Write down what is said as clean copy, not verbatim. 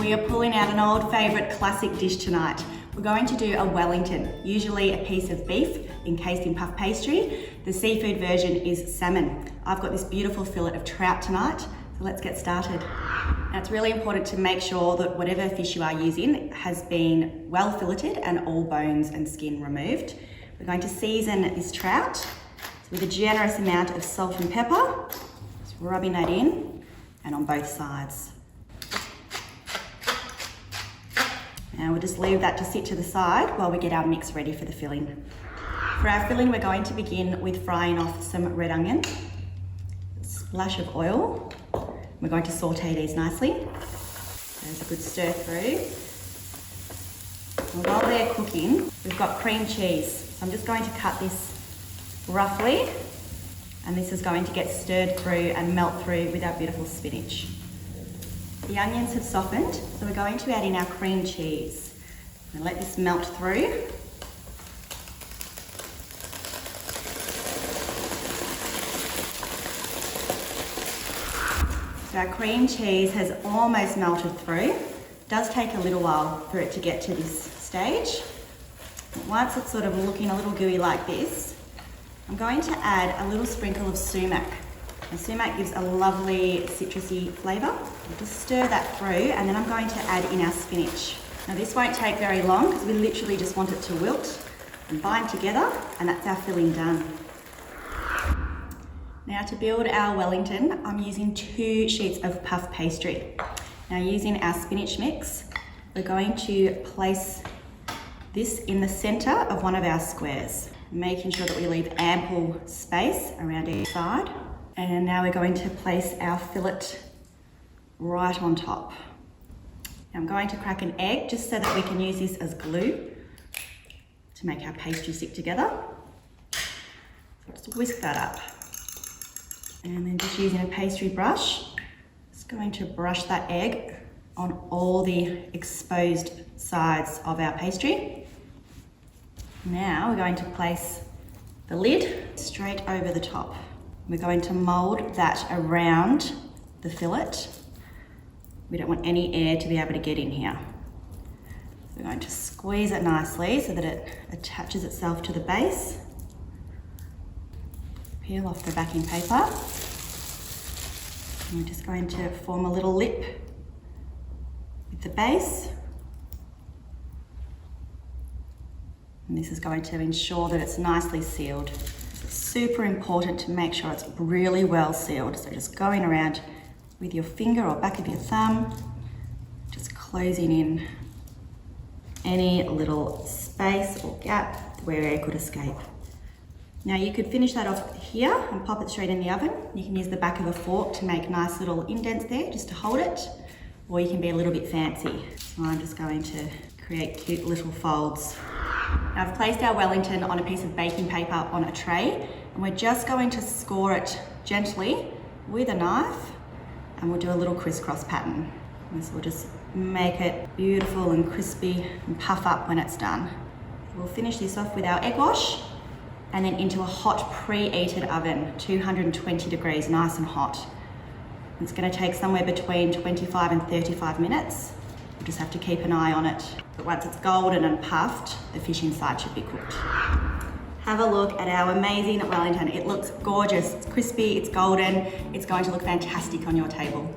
We are pulling out an old favourite classic dish tonight. We're going to do a Wellington, usually a piece of beef encased in puff pastry. The seafood version is salmon. I've got this beautiful fillet of trout tonight, so let's get started. Now it's really important to make sure that whatever fish you are using has been well filleted and all bones and skin removed. We're going to season this trout with a generous amount of salt and pepper, just rubbing that in and on both sides. Now we'll just leave that to sit to the side while we get our mix ready for the filling. For our filling, we're going to begin with frying off some red onion, a splash of oil. We're going to saute these nicely. There's a good stir through. And while they're cooking, we've got cream cheese. So I'm just going to cut this roughly, and this is going to get stirred through and melt through with our beautiful spinach. The onions have softened, so we're going to add in our cream cheese and let this melt through. So our cream cheese has almost melted through. It does take a little while for it to get to this stage. But once it's sort of looking a little gooey like this, I'm going to add a little sprinkle of sumac. And sumac gives a lovely citrusy flavour. We'll just stir that through, and then I'm going to add in our spinach. Now this won't take very long because we literally just want it to wilt and bind together, and that's our filling done. Now to build our Wellington, I'm using 2 sheets of puff pastry. Now using our spinach mix, we're going to place this in the centre of one of our squares, making sure that we leave ample space around each side. And now we're going to place our fillet right on top. Now I'm going to crack an egg just so that we can use this as glue to make our pastry stick together. So just whisk that up. And then just using a pastry brush, just going to brush that egg on all the exposed sides of our pastry. Now we're going to place the lid straight over the top. We're going to mould that around the fillet. We don't want any air to be able to get in here. So we're going to squeeze it nicely so that it attaches itself to the base. Peel off the backing paper. And we're just going to form a little lip with the base. And this is going to ensure that it's nicely sealed. Super important to make sure it's really well sealed. So just going around with your finger or back of your thumb, just closing in any little space or gap where air could escape. Now you could finish that off here and pop it straight in the oven. You can use the back of a fork to make nice little indents there just to hold it, or you can be a little bit fancy. So I'm just going to create cute little folds. Now I've placed our Wellington on a piece of baking paper on a tray, and we're just going to score it gently with a knife, and we'll do a little crisscross pattern. This will just make it beautiful and crispy and puff up when it's done. We'll finish this off with our egg wash, and then into a hot preheated oven, 220 degrees, nice and hot. It's going to take somewhere between 25 and 35 minutes. You just have to keep an eye on it. But once it's golden and puffed, the fish inside should be cooked. Have a look at our amazing Wellington. It looks gorgeous. It's crispy, it's golden. It's going to look fantastic on your table.